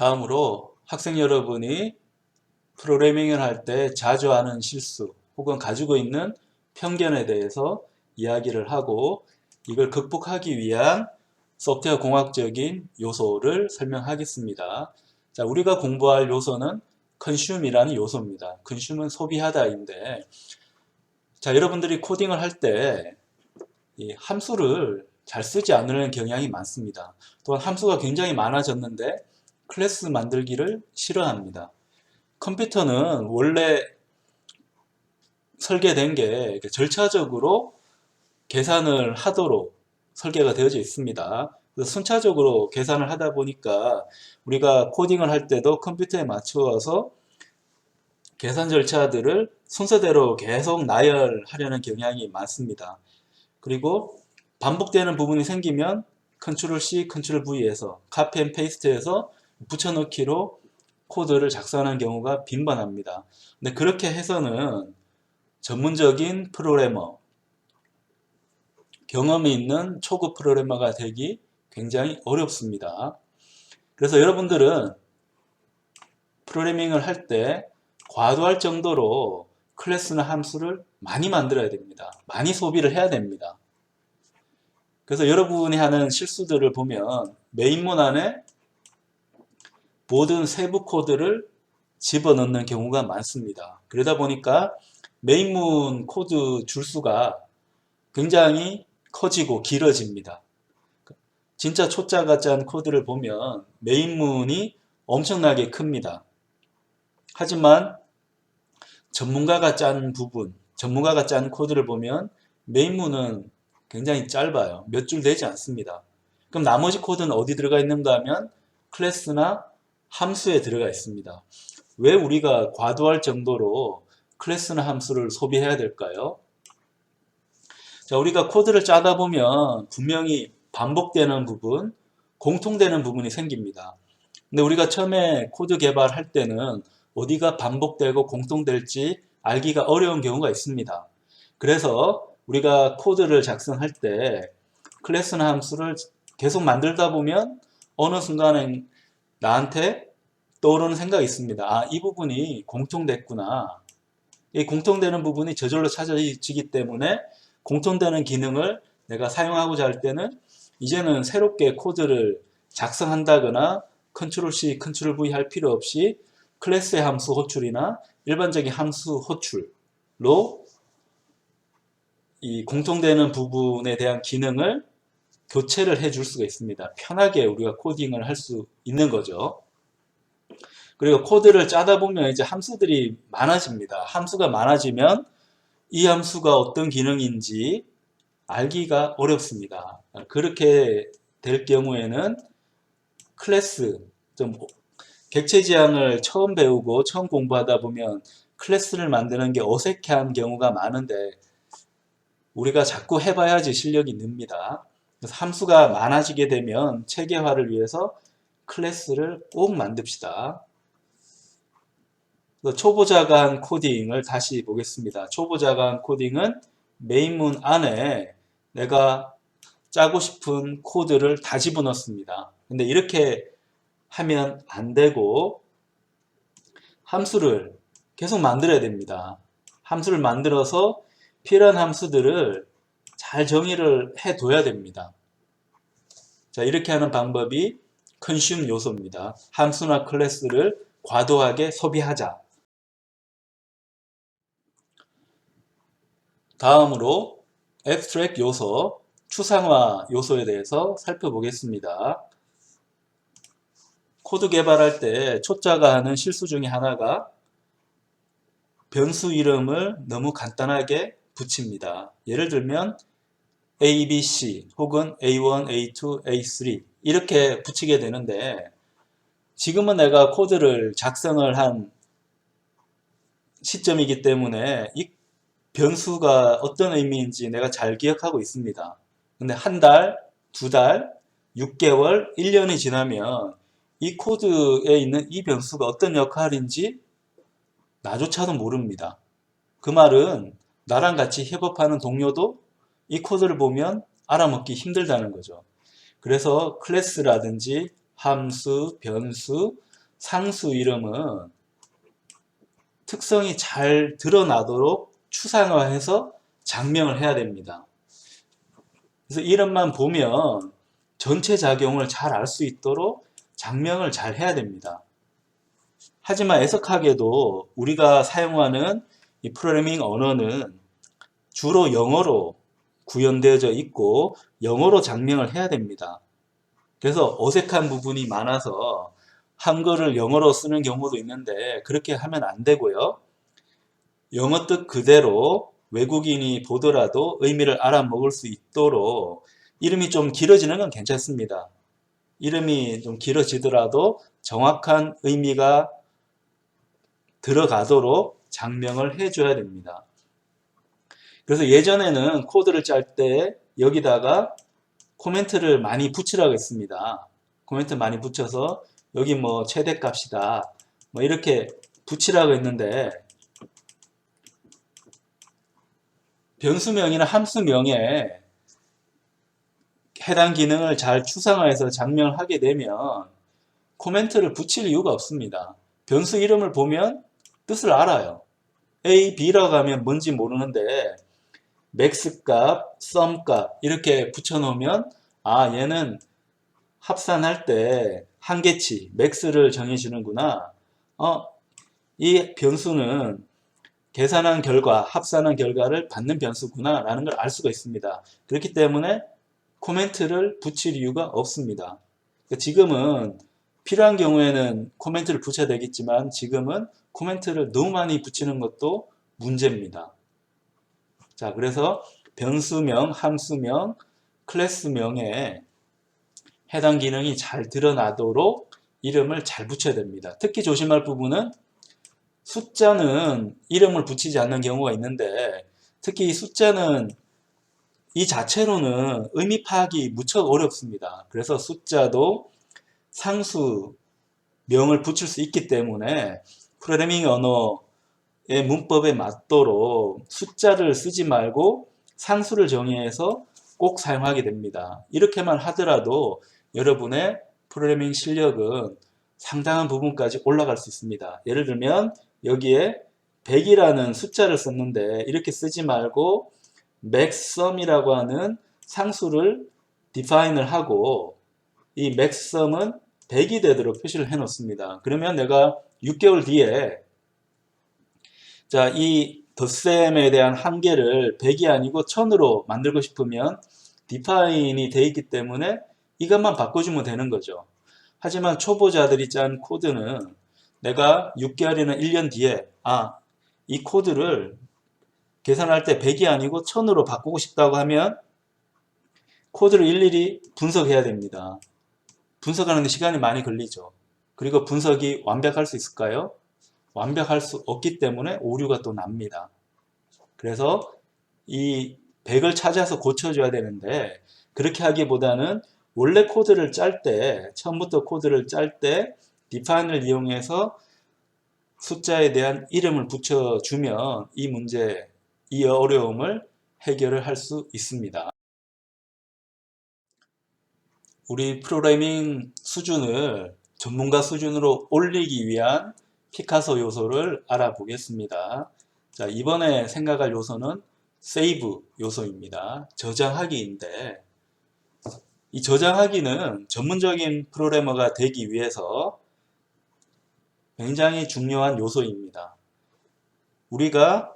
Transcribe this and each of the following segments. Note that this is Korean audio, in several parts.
다음으로 학생 여러분이 프로그래밍을 할 때 자주 하는 실수 혹은 가지고 있는 편견에 대해서 이야기를 하고 이걸 극복하기 위한 소프트웨어 공학적인 요소를 설명하겠습니다. 자, 우리가 공부할 요소는 consume이라는 요소입니다. consume은 소비하다인데, 자, 여러분들이 코딩을 할 때 이 함수를 잘 쓰지 않으려는 경향이 많습니다. 또한 함수가 굉장히 많아졌는데 클래스 만들기를 싫어합니다. 컴퓨터는 원래 설계된 게 절차적으로 계산을 하도록 설계가 되어져 있습니다. 그래서 순차적으로 계산을 하다 보니까 우리가 코딩을 할 때도 컴퓨터에 맞추어서 계산 절차들을 순서대로 계속 나열하려는 경향이 많습니다. 그리고 반복되는 부분이 생기면 컨트롤 C, 컨트롤 V에서 카피 앤 페이스트해서 붙여넣기로 코드를 작성하는 경우가 빈번합니다. 근데 그렇게 해서는 전문적인 프로그래머, 경험이 있는 초급 프로그래머가 되기 굉장히 어렵습니다. 그래서 여러분들은 프로그래밍을 할 때 과도할 정도로 클래스나 함수를 많이 만들어야 됩니다. 많이 소비를 해야 됩니다. 그래서 여러분이 하는 실수들을 보면 메인문 안에 모든 세부 코드를 집어넣는 경우가 많습니다. 그러다 보니까 메인문 코드 줄수가 굉장히 커지고 길어집니다. 진짜 초짜가 짠 코드를 보면 메인문이 엄청나게 큽니다. 하지만 전문가가 짠 부분, 전문가가 짠 코드를 보면 메인문은 굉장히 짧아요. 몇 줄 되지 않습니다. 그럼 나머지 코드는 어디 들어가 있는가 하면 클래스나 함수에 들어가 있습니다. 왜 우리가 과도할 정도로 클래스나 함수를 소비해야 될까요? 자, 우리가 코드를 짜다 보면 분명히 반복되는 부분, 공통되는 부분이 생깁니다. 근데 우리가 처음에 코드 개발할 때는 어디가 반복되고 공통될지 알기가 어려운 경우가 있습니다. 그래서 우리가 코드를 작성할 때 클래스나 함수를 계속 만들다 보면 어느 순간에 나한테 떠오르는 생각이 있습니다. 아, 이 부분이 공통됐구나. 이 공통되는 부분이 저절로 찾아지기 때문에 공통되는 기능을 내가 사용하고자 할 때는 이제는 새롭게 코드를 작성한다거나 컨트롤 C, 컨트롤 V 할 필요 없이 클래스의 함수 호출이나 일반적인 함수 호출로 이 공통되는 부분에 대한 기능을 교체를 해줄 수가 있습니다. 편하게 우리가 코딩을 할 수 있는 거죠. 그리고 코드를 짜다 보면 이제 함수들이 많아집니다. 함수가 많아지면 이 함수가 어떤 기능인지 알기가 어렵습니다. 그렇게 될 경우에는 클래스, 좀 객체 지향을 처음 배우고 처음 공부하다 보면 클래스를 만드는 게 어색한 경우가 많은데 우리가 자꾸 해봐야지 실력이 늡니다. 그래서 함수가 많아지게 되면 체계화를 위해서 클래스를 꼭 만듭시다. 초보자가 한 코딩을 다시 보겠습니다. 초보자가 한 코딩은 메인문 안에 내가 짜고 싶은 코드를 다 집어넣습니다. 근데 이렇게 하면 안 되고 함수를 계속 만들어야 됩니다. 함수를 만들어서 필요한 함수들을 잘 정의를 해둬야 됩니다. 자, 이렇게 하는 방법이 consume 요소입니다. 함수나 클래스를 과도하게 소비하자. 다음으로 abstract 요소, 추상화 요소에 대해서 살펴보겠습니다. 코드 개발할 때 초짜가 하는 실수 중에 하나가 변수 이름을 너무 간단하게 붙입니다. 예를 들면 A, B, C 혹은 A1, A2, A3 이렇게 붙이게 되는데 지금은 내가 코드를 작성을 한 시점이기 때문에 이 변수가 어떤 의미인지 내가 잘 기억하고 있습니다. 근데 한 달, 두 달, 6개월, 1년이 지나면 이 코드에 있는 이 변수가 어떤 역할인지 나조차도 모릅니다. 그 말은 나랑 같이 협업하는 동료도 이 코드를 보면 알아먹기 힘들다는 거죠. 그래서 클래스라든지 함수, 변수, 상수 이름은 특성이 잘 드러나도록 추상화해서 장명을 해야 됩니다. 그래서 이름만 보면 전체 작용을 잘 알 수 있도록 장명을 잘 해야 됩니다. 하지만 애석하게도 우리가 사용하는 이 프로그래밍 언어는 주로 영어로 구현되어져 있고 영어로 장명을 해야 됩니다. 그래서 어색한 부분이 많아서 한글을 영어로 쓰는 경우도 있는데 그렇게 하면 안 되고요. 영어 뜻 그대로 외국인이 보더라도 의미를 알아먹을 수 있도록 이름이 좀 길어지는 건 괜찮습니다. 이름이 좀 길어지더라도 정확한 의미가 들어가도록 장명을 해줘야 됩니다. 그래서 예전에는 코드를 짤 때 여기다가 코멘트를 많이 붙이라고 했습니다. 코멘트 많이 붙여서 여기 뭐 최대값이다 뭐 이렇게 붙이라고 했는데 변수명이나 함수명에 해당 기능을 잘 추상화해서 장명을 하게 되면 코멘트를 붙일 이유가 없습니다. 변수 이름을 보면 뜻을 알아요. A, B라고 하면 뭔지 모르는데 맥스 값, 썸 값 이렇게 붙여놓으면 아 얘는 합산할 때 한계치 맥스를 정해주는구나. 이 변수는 계산한 결과, 합산한 결과를 받는 변수구나 라는 걸 알 수가 있습니다. 그렇기 때문에 코멘트를 붙일 이유가 없습니다. 지금은 필요한 경우에는 코멘트를 붙여야 되겠지만 지금은 코멘트를 너무 많이 붙이는 것도 문제입니다. 자, 그래서 변수명, 함수명, 클래스명에 해당 기능이 잘 드러나도록 이름을 잘 붙여야 됩니다. 특히 조심할 부분은 숫자는 이름을 붙이지 않는 경우가 있는데 특히 이 숫자는 이 자체로는 의미 파악이 무척 어렵습니다. 그래서 숫자도 상수명을 붙일 수 있기 때문에 프로그래밍 언어의 문법에 맞도록 숫자를 쓰지 말고 상수를 정의해서 꼭 사용하게 됩니다. 이렇게만 하더라도 여러분의 프로그래밍 실력은 상당한 부분까지 올라갈 수 있습니다. 예를 들면 여기에 100이라는 숫자를 썼는데 이렇게 쓰지 말고 maxsum이라고 하는 상수를 define을 하고 이 maxsum은 100이 되도록 표시를 해 놓습니다. 그러면 내가 6개월 뒤에 자, 이 덧셈에 대한 한계를 100이 아니고 1000으로 만들고 싶으면 define이 돼 있기 때문에 이것만 바꿔주면 되는 거죠. 하지만 초보자들이 짠 코드는 내가 6개월이나 1년 뒤에 이 코드를 계산할 때 100이 아니고 1000으로 바꾸고 싶다고 하면 코드를 일일이 분석해야 됩니다. 분석하는 데 시간이 많이 걸리죠. 그리고 분석이 완벽할 수 있을까요? 완벽할 수 없기 때문에 오류가 또 납니다. 그래서 이 100을 찾아서 고쳐줘야 되는데 그렇게 하기보다는 원래 코드를 짤 때, 처음부터 코드를 짤 때 define을 이용해서 숫자에 대한 이름을 붙여주면 이 문제, 이 어려움을 해결을 할 수 있습니다. 우리 프로그래밍 수준을 전문가 수준으로 올리기 위한 피카소 요소를 알아보겠습니다. 자, 이번에 생각할 요소는 세이브 요소입니다. 저장하기인데 이 저장하기는 전문적인 프로그래머가 되기 위해서 굉장히 중요한 요소입니다. 우리가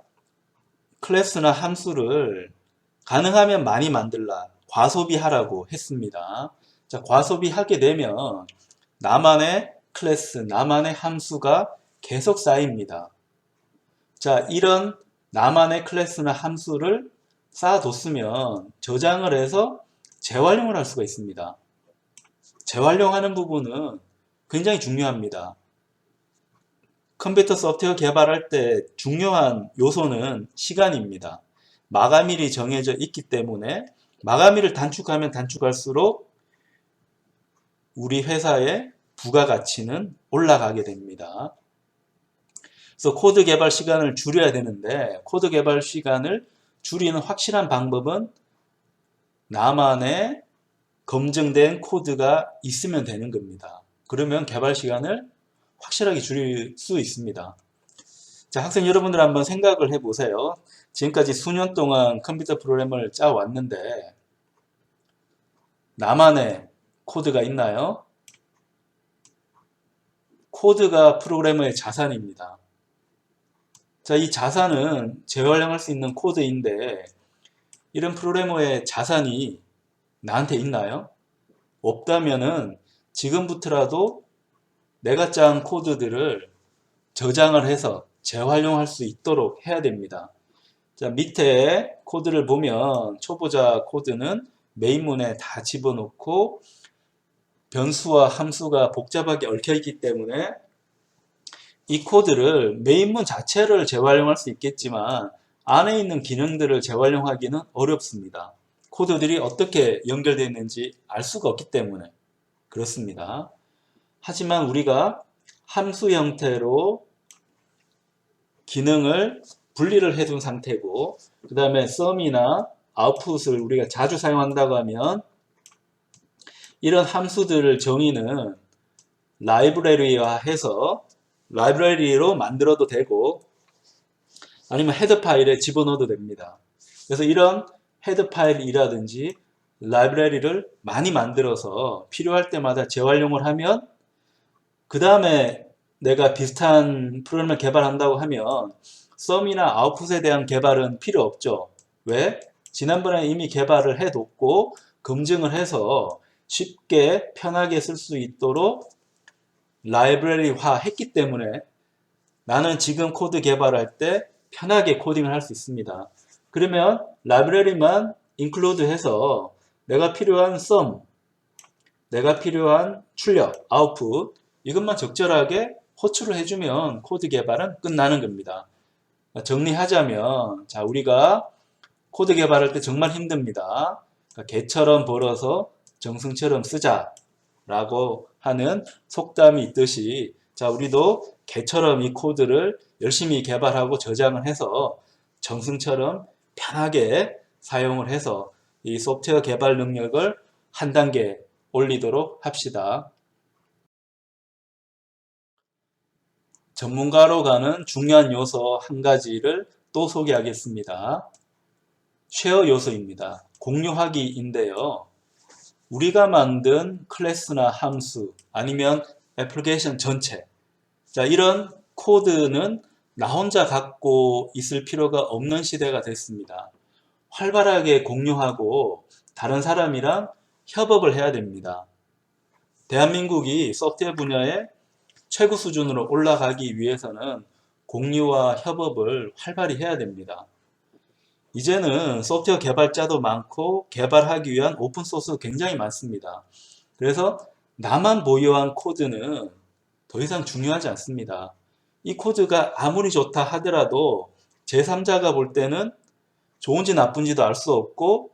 클래스나 함수를 가능하면 많이 만들라, 과소비하라고 했습니다. 자, 과소비하게 되면 나만의 클래스, 나만의 함수가 계속 쌓입니다. 자, 이런 나만의 클래스나 함수를 쌓아뒀으면 저장을 해서 재활용을 할 수가 있습니다. 재활용하는 부분은 굉장히 중요합니다. 컴퓨터 소프트웨어 개발할 때 중요한 요소는 시간입니다. 마감일이 정해져 있기 때문에 마감일을 단축하면 단축할수록 우리 회사의 부가가치는 올라가게 됩니다. 그래서 코드 개발 시간을 줄여야 되는데 코드 개발 시간을 줄이는 확실한 방법은 나만의 검증된 코드가 있으면 되는 겁니다. 그러면 개발 시간을 확실하게 줄일 수 있습니다. 자, 학생 여러분들 한번 생각을 해보세요. 지금까지 수년 동안 컴퓨터 프로그램을 짜왔는데 나만의 코드가 있나요? 코드가 프로그래머의 자산입니다. 자, 이 자산은 재활용할 수 있는 코드인데 이런 프로그래머의 자산이 나한테 있나요? 없다면은 지금부터라도 내가 짠 코드들을 저장을 해서 재활용할 수 있도록 해야 됩니다. 자, 밑에 코드를 보면 초보자 코드는 메인문에 다 집어넣고 변수와 함수가 복잡하게 얽혀있기 때문에 이 코드를 메인문 자체를 재활용할 수 있겠지만 안에 있는 기능들을 재활용하기는 어렵습니다. 코드들이 어떻게 연결되어 있는지 알 수가 없기 때문에 그렇습니다. 하지만 우리가 함수 형태로 기능을 분리를 해둔 상태고 그 다음에 sum이나 output을 우리가 자주 사용한다고 하면 이런 함수들을 정의는 라이브러리화 해서 라이브러리로 만들어도 되고 아니면 헤더 파일에 집어넣어도 됩니다. 그래서 이런 헤더 파일이라든지 라이브러리를 많이 만들어서 필요할 때마다 재활용을 하면 그 다음에 내가 비슷한 프로그램을 개발한다고 하면 sum이나 output에 대한 개발은 필요 없죠. 왜? 지난번에 이미 개발을 해뒀고 검증을 해서 쉽게 편하게 쓸 수 있도록 라이브러리화 했기 때문에 나는 지금 코드 개발할 때 편하게 코딩을 할 수 있습니다. 그러면 라이브러리만 include 해서 내가 필요한 sum, 내가 필요한 출력, output 이것만 적절하게 호출을 해주면 코드 개발은 끝나는 겁니다. 정리하자면 자 우리가 코드 개발할 때 정말 힘듭니다. 개처럼 벌어서 정승처럼 쓰자 라고 하는 속담이 있듯이 자 우리도 개처럼 이 코드를 열심히 개발하고 저장을 해서 정승처럼 편하게 사용을 해서 이 소프트웨어 개발 능력을 한 단계 올리도록 합시다. 전문가로 가는 중요한 요소 한 가지를 또 소개하겠습니다. 쉐어 요소입니다. 공유하기인데요. 우리가 만든 클래스나 함수 아니면 애플리케이션 전체 자 이런 코드는 나 혼자 갖고 있을 필요가 없는 시대가 됐습니다. 활발하게 공유하고 다른 사람이랑 협업을 해야 됩니다. 대한민국이 소프트웨어 분야에 최고 수준으로 올라가기 위해서는 공유와 협업을 활발히 해야 됩니다. 이제는 소프트웨어 개발자도 많고 개발하기 위한 오픈소스 굉장히 많습니다. 그래서 나만 보유한 코드는 더 이상 중요하지 않습니다. 이 코드가 아무리 좋다 하더라도 제3자가 볼 때는 좋은지 나쁜지도 알 수 없고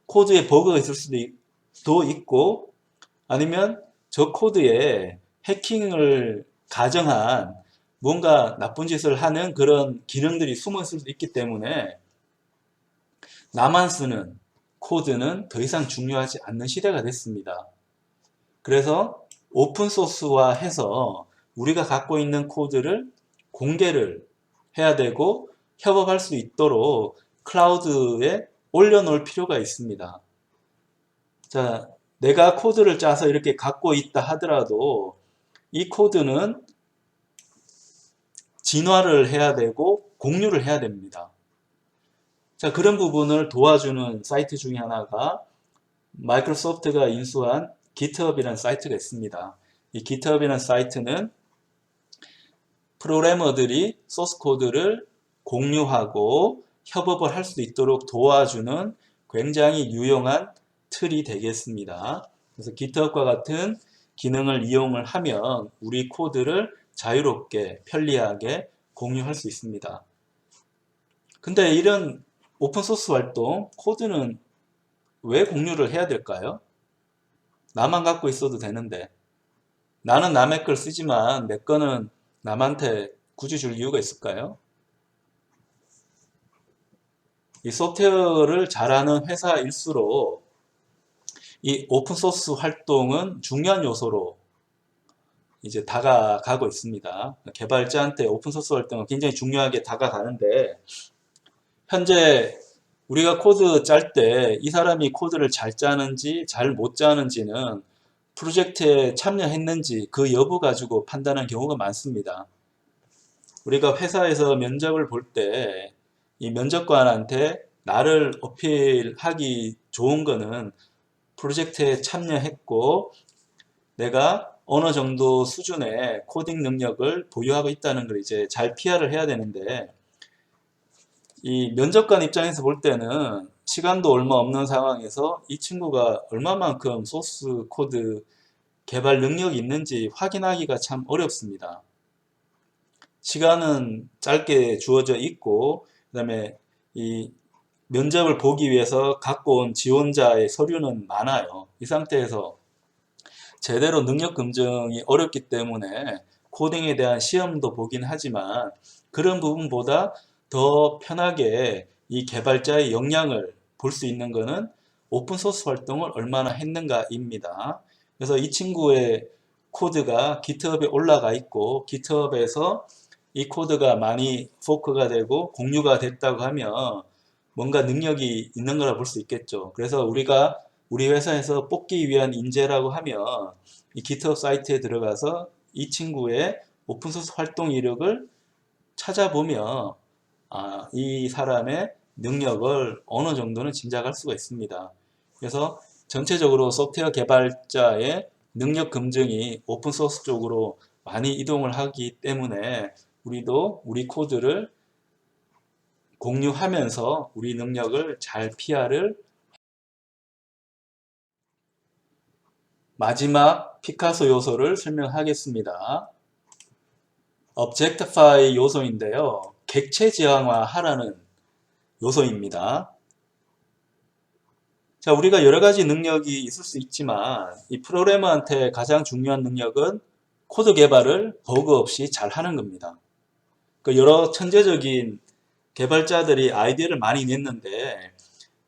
코드에 버그가 있을 수도 있고 아니면 저 코드에 해킹을 가정한 뭔가 나쁜 짓을 하는 그런 기능들이 숨어 있을 수도 있기 때문에 나만 쓰는 코드는 더 이상 중요하지 않는 시대가 됐습니다. 그래서 오픈소스화 해서 우리가 갖고 있는 코드를 공개를 해야 되고 협업할 수 있도록 클라우드에 올려놓을 필요가 있습니다. 자, 내가 코드를 짜서 이렇게 갖고 있다 하더라도 이 코드는 진화를 해야 되고 공유를 해야 됩니다. 자, 그런 부분을 도와주는 사이트 중에 하나가 마이크로소프트가 인수한 GitHub이라는 사이트가 있습니다. 이 GitHub이라는 사이트는 프로그래머들이 소스 코드를 공유하고 협업을 할 수 있도록 도와주는 굉장히 유용한 틀이 되겠습니다. 그래서 GitHub과 같은 기능을 이용을 하면 우리 코드를 자유롭게 편리하게 공유할 수 있습니다. 근데 이런 오픈소스 활동, 코드는 왜 공유를 해야 될까요? 나만 갖고 있어도 되는데 나는 남의 걸 쓰지만 내 거는 남한테 굳이 줄 이유가 있을까요? 이 소프트웨어를 잘하는 회사일수록 이 오픈소스 활동은 중요한 요소로 이제 다가가고 있습니다. 개발자한테 오픈소스 활동은 굉장히 중요하게 다가가는데, 현재 우리가 코드 짤 때 이 사람이 코드를 잘 짜는지 잘 못 짜는지는 프로젝트에 참여했는지 그 여부 가지고 판단하는 경우가 많습니다. 우리가 회사에서 면접을 볼 때 이 면접관한테 나를 어필하기 좋은 거는 프로젝트에 참여했고 내가 어느 정도 수준의 코딩 능력을 보유하고 있다는 걸 이제 잘 PR을 해야 되는데, 이 면접관 입장에서 볼 때는 시간도 얼마 없는 상황에서 이 친구가 얼마만큼 소스 코드 개발 능력이 있는지 확인하기가 참 어렵습니다. 시간은 짧게 주어져 있고, 그 다음에 이 면접을 보기 위해서 갖고 온 지원자의 서류는 많아요. 이 상태에서 제대로 능력 검증이 어렵기 때문에 코딩에 대한 시험도 보긴 하지만, 그런 부분보다 더 편하게 이 개발자의 역량을 볼 수 있는 것은 오픈소스 활동을 얼마나 했는가입니다. 그래서 이 친구의 코드가 GitHub에 올라가 있고 GitHub에서 이 코드가 많이 포크가 되고 공유가 됐다고 하면 뭔가 능력이 있는 거라 볼 수 있겠죠. 그래서 우리가 우리 회사에서 뽑기 위한 인재라고 하면 이 GitHub 사이트에 들어가서 이 친구의 오픈소스 활동 이력을 찾아보면 이 사람의 능력을 어느 정도는 짐작할 수가 있습니다. 그래서 전체적으로 소프트웨어 개발자의 능력 검증이 오픈소스 쪽으로 많이 이동을 하기 때문에 우리도 우리 코드를 공유하면서 우리 능력을 잘 PR을. 마지막 피카소 요소를 설명하겠습니다. Objectify 요소인데요. 객체 지향화 하라는 요소입니다. 자, 우리가 여러 가지 능력이 있을 수 있지만 이 프로그래머한테 가장 중요한 능력은 코드 개발을 버그 없이 잘 하는 겁니다. 그 여러 천재적인 개발자들이 아이디어를 많이 냈는데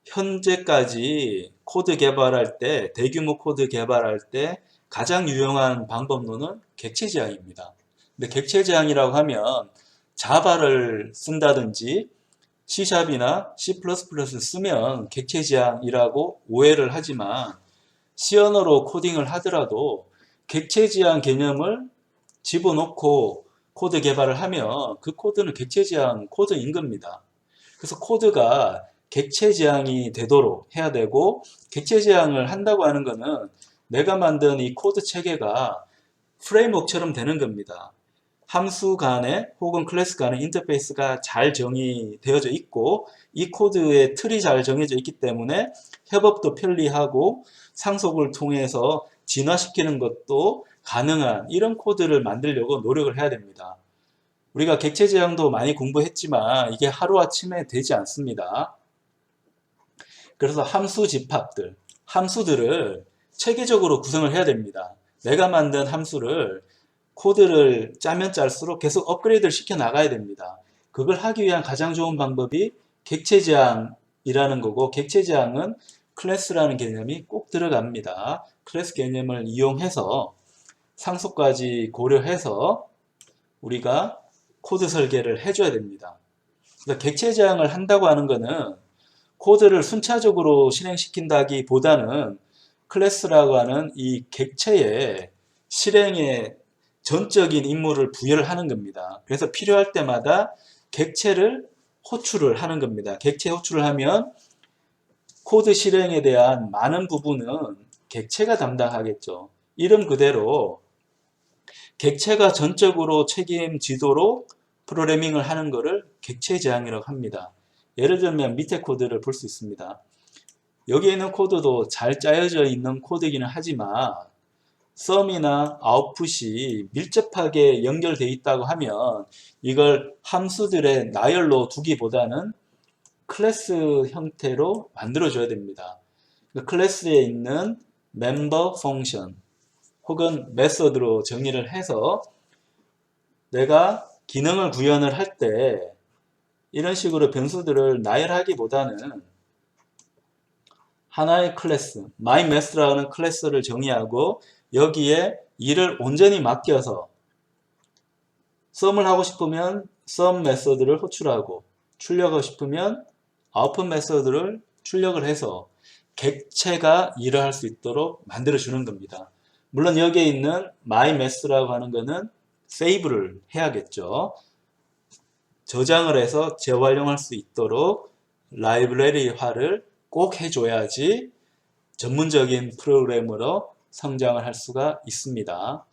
현재까지 코드 개발할 때, 대규모 코드 개발할 때 가장 유용한 방법론은 객체 지향입니다. 근데 객체 지향이라고 하면 자바를 쓴다든지 C샵이나 C++를 쓰면 객체 지향이라고 오해를 하지만, C 언어로 코딩을 하더라도 객체 지향 개념을 집어넣고 코드 개발을 하면 그 코드는 객체 지향 코드인 겁니다. 그래서 코드가 객체 지향이 되도록 해야 되고, 객체 지향을 한다고 하는 것은 내가 만든 이 코드 체계가 프레임워크처럼 되는 겁니다. 함수 간에 혹은 클래스 간에 인터페이스가 잘 정의되어져 있고 이 코드의 틀이 잘 정해져 있기 때문에 협업도 편리하고 상속을 통해서 진화시키는 것도 가능한 이런 코드를 만들려고 노력을 해야 됩니다. 우리가 객체 지향도 많이 공부했지만 이게 하루아침에 되지 않습니다. 그래서 함수 집합들, 함수들을 체계적으로 구성을 해야 됩니다. 내가 만든 함수를 코드를 짜면 짤수록 계속 업그레이드를 시켜 나가야 됩니다. 그걸 하기 위한 가장 좋은 방법이 객체 지향이라는 거고, 객체 지향은 클래스라는 개념이 꼭 들어갑니다. 클래스 개념을 이용해서 상속까지 고려해서 우리가 코드 설계를 해줘야 됩니다. 그러니까 객체 지향을 한다고 하는 것은 코드를 순차적으로 실행시킨다기보다는 클래스라고 하는 이 객체의 실행에 전적인 임무를 부여를 하는 겁니다. 그래서 필요할 때마다 객체를 호출을 하는 겁니다. 객체 호출을 하면 코드 실행에 대한 많은 부분은 객체가 담당하겠죠. 이름 그대로 객체가 전적으로 책임지도록 프로그래밍을 하는 것을 객체 지향이라고 합니다. 예를 들면 밑에 코드를 볼 수 있습니다. 여기에 있는 코드도 잘 짜여져 있는 코드이기는 하지만 썸이나 아웃풋이 밀접하게 연결되어 있다고 하면 이걸 함수들의 나열로 두기보다는 클래스 형태로 만들어줘야 됩니다. 클래스에 있는 멤버 펑션 혹은 메서드로 정의를 해서 내가 기능을 구현을 할 때 이런 식으로 변수들을 나열하기보다는 하나의 클래스, myMath라는 클래스를 정의하고 여기에 일을 온전히 맡겨서 썸을 하고 싶으면 썸 메서드를 호출하고 출력하고 싶으면 아웃풋 메서드를 출력을 해서 객체가 일을 할 수 있도록 만들어 주는 겁니다. 물론 여기에 있는 myMath라고 하는 거는 세이브를 해야겠죠. 저장을 해서 재활용할 수 있도록 라이브러리화를 꼭 해줘야지 전문적인 프로그래머로 성장을 할 수가 있습니다.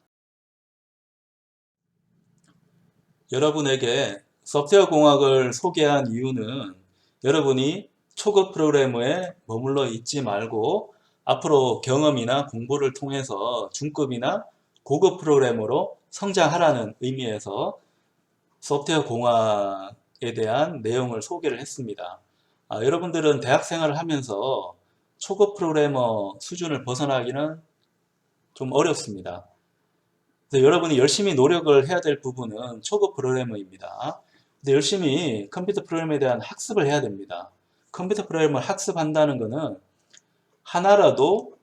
여러분에게 소프트웨어 공학을 소개한 이유는 여러분이 초급 프로그래머에 머물러 있지 말고 앞으로 경험이나 공부를 통해서 중급이나 고급 프로그래머로 성장하라는 의미에서 소프트웨어 공학에 대한 내용을 소개를 했습니다. 여러분들은 대학 생활을 하면서 초급 프로그래머 수준을 벗어나기는 좀 어렵습니다. 그래서 여러분이 열심히 노력을 해야 될 부분은 초급 프로그래머입니다. 근데 열심히 컴퓨터 프로그래머에 대한 학습을 해야 됩니다. 컴퓨터 프로그래머를 학습한다는 것은 하나라도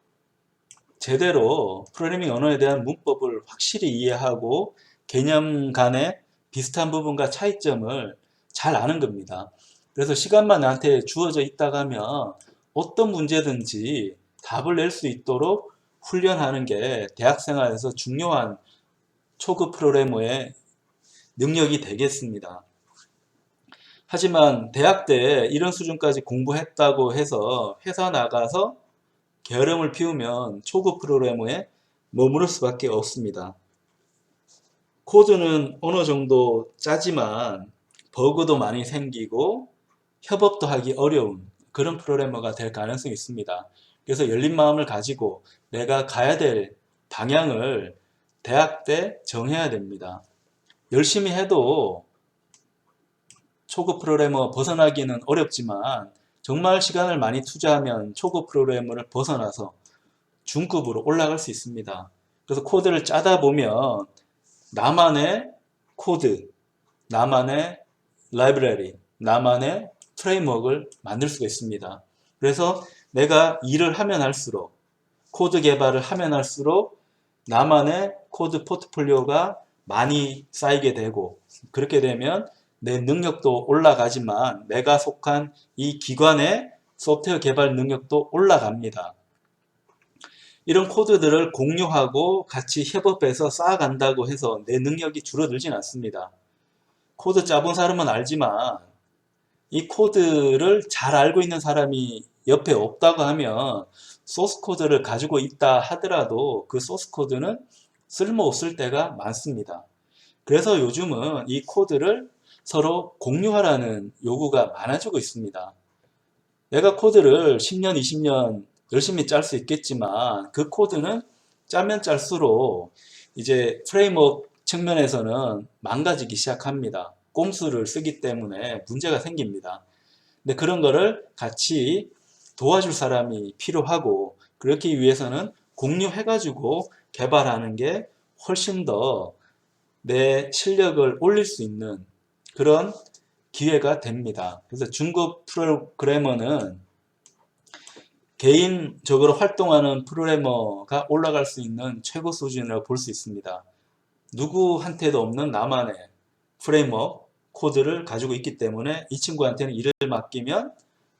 제대로 프로그래밍 언어에 대한 문법을 확실히 이해하고 개념 간의 비슷한 부분과 차이점을 잘 아는 겁니다. 그래서 시간만 나한테 주어져 있다가 하면 어떤 문제든지 답을 낼 수 있도록 훈련하는 게 대학생활에서 중요한 초급 프로그래머의 능력이 되겠습니다. 하지만 대학 때 이런 수준까지 공부했다고 해서 회사 나가서 게으름을 피우면 초급 프로그래머에 머무를 수밖에 없습니다. 코드는 어느 정도 짜지만 버그도 많이 생기고 협업도 하기 어려운 그런 프로그래머가 될 가능성이 있습니다. 그래서 열린 마음을 가지고 내가 가야 될 방향을 대학 때 정해야 됩니다. 열심히 해도 초급 프로그래머 벗어나기는 어렵지만 정말 시간을 많이 투자하면 초급 프로그래머를 벗어나서 중급으로 올라갈 수 있습니다. 그래서 코드를 짜다 보면 나만의 코드, 나만의 라이브러리, 나만의 프레임워크를 만들 수가 있습니다. 그래서 내가 일을 하면 할수록 코드 개발을 하면 할수록 나만의 코드 포트폴리오가 많이 쌓이게 되고 그렇게 되면 내 능력도 올라가지만 내가 속한 이 기관의 소프트웨어 개발 능력도 올라갑니다. 이런 코드들을 공유하고 같이 협업해서 쌓아간다고 해서 내 능력이 줄어들진 않습니다. 코드 짜본 사람은 알지만 이 코드를 잘 알고 있는 사람이 옆에 없다고 하면 소스 코드를 가지고 있다 하더라도 그 소스 코드는 쓸모없을 때가 많습니다. 그래서 요즘은 이 코드를 서로 공유하라는 요구가 많아지고 있습니다. 내가 코드를 10년, 20년 열심히 짤 수 있겠지만 그 코드는 짜면 짤수록 이제 프레임워크 측면에서는 망가지기 시작합니다. 꼼수를 쓰기 때문에 문제가 생깁니다. 근데 그런 거를 같이 도와줄 사람이 필요하고 그렇기 위해서는 공유해가지고 개발하는 게 훨씬 더 내 실력을 올릴 수 있는 그런 기회가 됩니다. 그래서 중급 프로그래머는 개인적으로 활동하는 프로그래머가 올라갈 수 있는 최고 수준이라고 볼 수 있습니다. 누구한테도 없는 나만의 프레임워크, 코드를 가지고 있기 때문에 이 친구한테는 일을 맡기면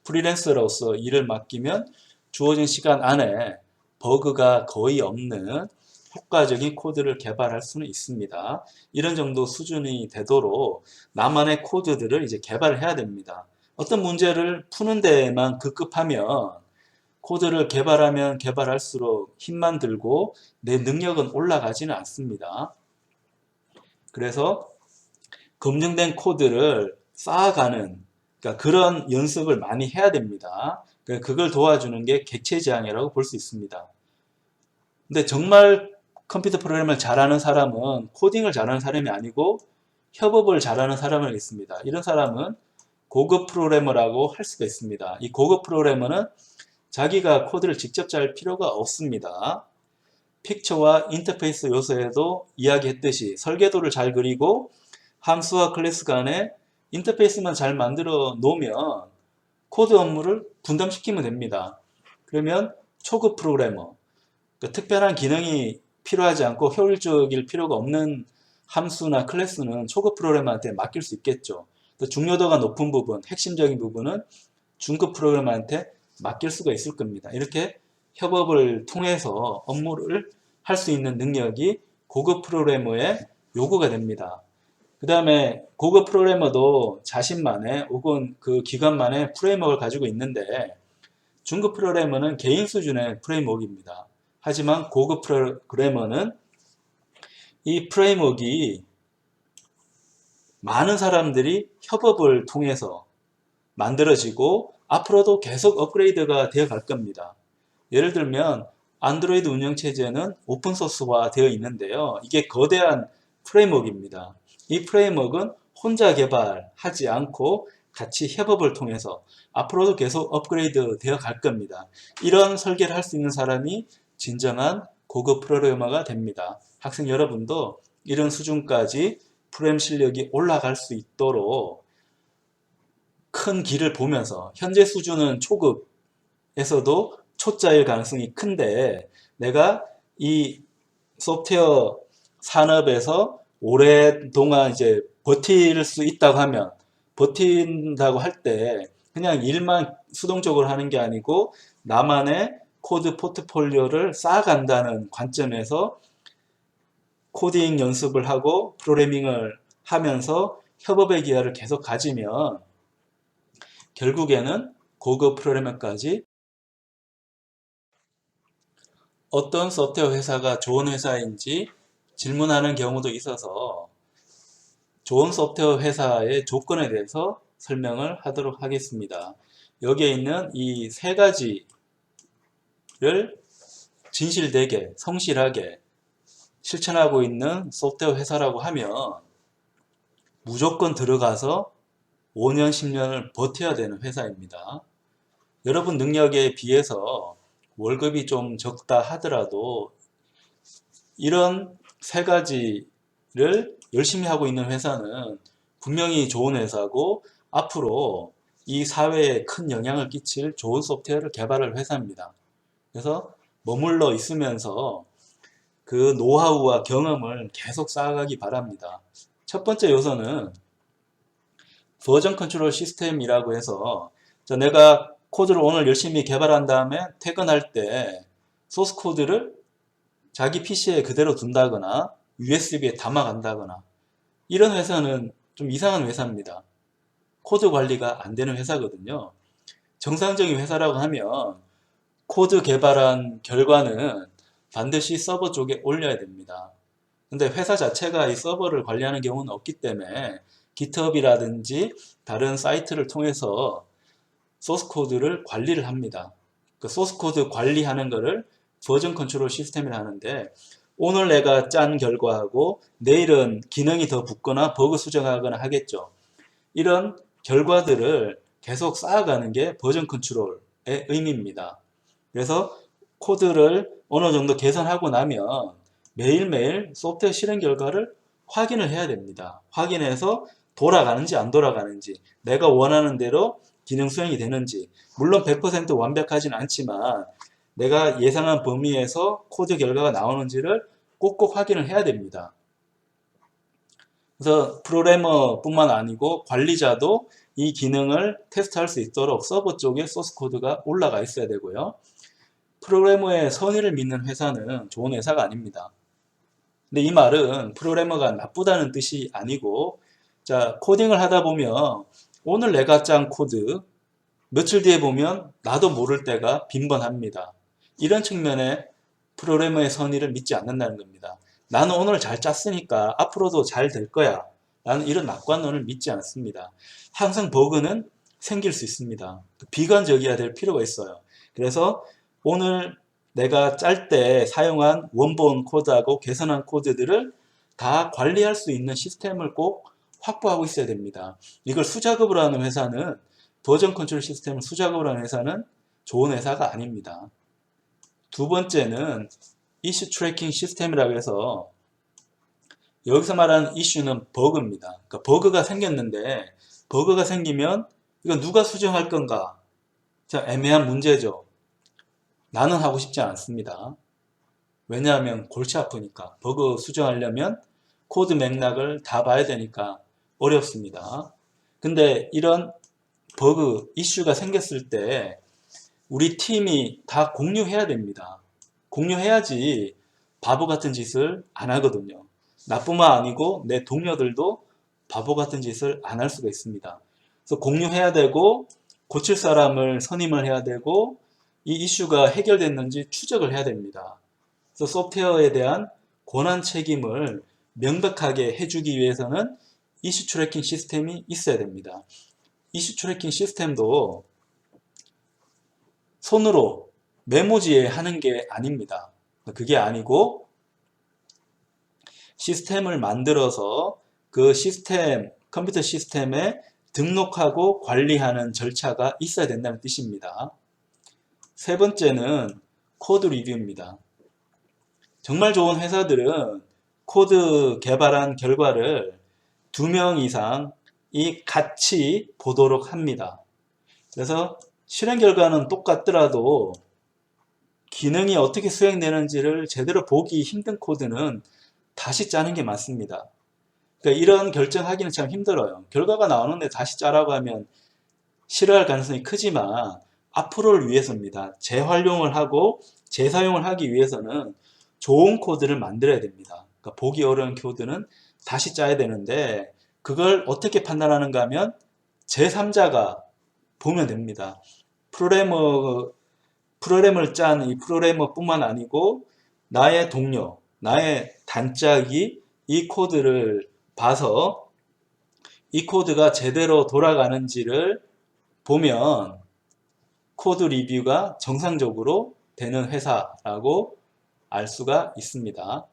프리랜서로서 일을 맡기면 주어진 시간 안에 버그가 거의 없는 효과적인 코드를 개발할 수는 있습니다. 이런 정도 수준이 되도록 나만의 코드들을 이제 개발을 해야 됩니다. 어떤 문제를 푸는 데만 급급하면 코드를 개발하면 개발할수록 힘만 들고 내 능력은 올라가지는 않습니다. 그래서 검증된 코드를 쌓아가는 그러니까 그런 연습을 많이 해야 됩니다. 그걸 도와주는 게 객체지향이라고 볼 수 있습니다. 근데 정말 컴퓨터 프로그램을 잘하는 사람은 코딩을 잘하는 사람이 아니고 협업을 잘하는 사람이 있습니다. 이런 사람은 고급 프로그래머라고 할 수가 있습니다. 이 고급 프로그래머는 자기가 코드를 직접 짤 필요가 없습니다. 픽처와 인터페이스 요소에도 이야기했듯이 설계도를 잘 그리고 함수와 클래스 간에 인터페이스만 잘 만들어 놓으면 코드 업무를 분담시키면 됩니다. 그러면 초급 프로그래머, 특별한 기능이 필요하지 않고 효율적일 필요가 없는 함수나 클래스는 초급 프로그래머한테 맡길 수 있겠죠. 또 중요도가 높은 부분, 핵심적인 부분은 중급 프로그래머한테 맡길 수가 있을 겁니다. 이렇게 협업을 통해서 업무를 할 수 있는 능력이 고급 프로그래머의 요구가 됩니다. 그 다음에 고급 프로그래머도 자신만의 혹은 그 기관만의 프레임워크를 가지고 있는데 중급 프로그래머는 개인 수준의 프레임워크입니다. 하지만 고급 프로그래머는 이 프레임워크가 많은 사람들이 협업을 통해서 만들어지고 앞으로도 계속 업그레이드가 되어 갈 겁니다. 예를 들면 안드로이드 운영체제는 오픈소스화 되어 있는데요. 이게 거대한 프레임워크입니다. 이 프레임워크는 혼자 개발하지 않고 같이 협업을 통해서 앞으로도 계속 업그레이드 되어 갈 겁니다. 이런 설계를 할 수 있는 사람이 진정한 고급 프로그래머가 됩니다. 학생 여러분도 이런 수준까지 프로그램 실력이 올라갈 수 있도록 큰 길을 보면서 현재 수준은 초급에서도 초짜일 가능성이 큰데 내가 이 소프트웨어 산업에서 오랫동안 이제 버틸 수 있다고 하면 버틴다고 할 때 그냥 일만 수동적으로 하는 게 아니고 나만의 코드 포트폴리오를 쌓아간다는 관점에서 코딩 연습을 하고 프로그래밍을 하면서 협업의 기회를 계속 가지면 결국에는 고급 프로그래머까지 어떤 소프트웨어 회사가 좋은 회사인지 질문하는 경우도 있어서 좋은 소프트웨어 회사의 조건에 대해서 설명을 하도록 하겠습니다. 여기에 있는 이 세 가지를 진실되게 성실하게 실천하고 있는 소프트웨어 회사라고 하면 무조건 들어가서 5년, 10년을 버텨야 되는 회사입니다. 여러분 능력에 비해서 월급이 좀 적다 하더라도 이런 세 가지를 열심히 하고 있는 회사는 분명히 좋은 회사고 앞으로 이 사회에 큰 영향을 끼칠 좋은 소프트웨어를 개발할 회사입니다. 그래서 머물러 있으면서 그 노하우와 경험을 계속 쌓아가기 바랍니다. 첫 번째 요소는 버전 컨트롤 시스템이라고 해서 내가 코드를 오늘 열심히 개발한 다음에 퇴근할 때 소스 코드를 자기 PC에 그대로 둔다거나 USB에 담아간다거나 이런 회사는 좀 이상한 회사입니다. 코드 관리가 안 되는 회사거든요. 정상적인 회사라고 하면 코드 개발한 결과는 반드시 서버 쪽에 올려야 됩니다. 근데 회사 자체가 이 서버를 관리하는 경우는 없기 때문에 GitHub이라든지 다른 사이트를 통해서 소스 코드를 관리를 합니다. 그 소스 코드 관리하는 거를 버전 컨트롤 시스템이라 하는데 오늘 내가 짠 결과하고 내일은 기능이 더 붙거나 버그 수정하거나 하겠죠. 이런 결과들을 계속 쌓아가는 게 버전 컨트롤의 의미입니다. 그래서 코드를 어느 정도 개선하고 나면 매일매일 소프트웨어 실행 결과를 확인을 해야 됩니다. 확인해서 돌아가는지 안 돌아가는지 내가 원하는 대로 기능 수행이 되는지 물론 100% 완벽하진 않지만 내가 예상한 범위에서 코드 결과가 나오는지를 꼭꼭 확인을 해야 됩니다. 그래서 프로그래머뿐만 아니고 관리자도 이 기능을 테스트할 수 있도록 서버 쪽에 소스 코드가 올라가 있어야 되고요. 프로그래머의 선의를 믿는 회사는 좋은 회사가 아닙니다. 근데 이 말은 프로그래머가 나쁘다는 뜻이 아니고 자 코딩을 하다 보면 오늘 내가 짠 코드 며칠 뒤에 보면 나도 모를 때가 빈번합니다. 이런 측면에 프로그래머의 선의를 믿지 않는다는 겁니다. 나는 오늘 잘 짰으니까 앞으로도 잘 될 거야. 나는 이런 낙관론을 믿지 않습니다. 항상 버그는 생길 수 있습니다. 비관적이어야 될 필요가 있어요. 그래서 오늘 내가 짤 때 사용한 원본 코드하고 개선한 코드들을 다 관리할 수 있는 시스템을 꼭 확보하고 있어야 됩니다. 이걸 수작업으로 하는 회사는 버전 컨트롤 시스템을 수작업으로 하는 회사는 좋은 회사가 아닙니다. 두 번째는 이슈 트래킹 시스템이라고 해서 여기서 말하는 이슈는 버그입니다. 그러니까 버그가 생겼는데 버그가 생기면 이거 누가 수정할 건가? 자, 애매한 문제죠. 나는 하고 싶지 않습니다. 왜냐하면 골치 아프니까. 버그 수정하려면 코드 맥락을 다 봐야 되니까 어렵습니다. 근데 이런 버그 이슈가 생겼을 때 우리 팀이 다 공유해야 됩니다. 공유해야지 바보 같은 짓을 안 하거든요. 나뿐만 아니고 내 동료들도 바보 같은 짓을 안 할 수가 있습니다. 그래서 공유해야 되고 고칠 사람을 선임을 해야 되고 이 이슈가 해결됐는지 추적을 해야 됩니다. 그래서 소프트웨어에 대한 권한 책임을 명백하게 해주기 위해서는 이슈 트래킹 시스템이 있어야 됩니다. 이슈 트래킹 시스템도 손으로 메모지에 하는 게 아닙니다. 그게 아니고 시스템을 만들어서 그 시스템, 컴퓨터 시스템에 등록하고 관리하는 절차가 있어야 된다는 뜻입니다. 세 번째는 코드 리뷰입니다. 정말 좋은 회사들은 코드 개발한 결과를 2명 이상이 같이 보도록 합니다. 그래서 실행 결과는 똑같더라도 기능이 어떻게 수행되는지를 제대로 보기 힘든 코드는 다시 짜는 게 맞습니다. 그러니까 이런 결정하기는 참 힘들어요. 결과가 나오는데 다시 짜라고 하면 싫어할 가능성이 크지만 앞으로를 위해서입니다. 재활용을 하고 재사용을 하기 위해서는 좋은 코드를 만들어야 됩니다. 그러니까 보기 어려운 코드는 다시 짜야 되는데 그걸 어떻게 판단하는가 하면 제3자가 보면 됩니다. 프로그램을 짠 이 프로그래머뿐만 아니고 나의 동료, 나의 단짝이 이 코드를 봐서 이 코드가 제대로 돌아가는지를 보면 코드 리뷰가 정상적으로 되는 회사라고 알 수가 있습니다.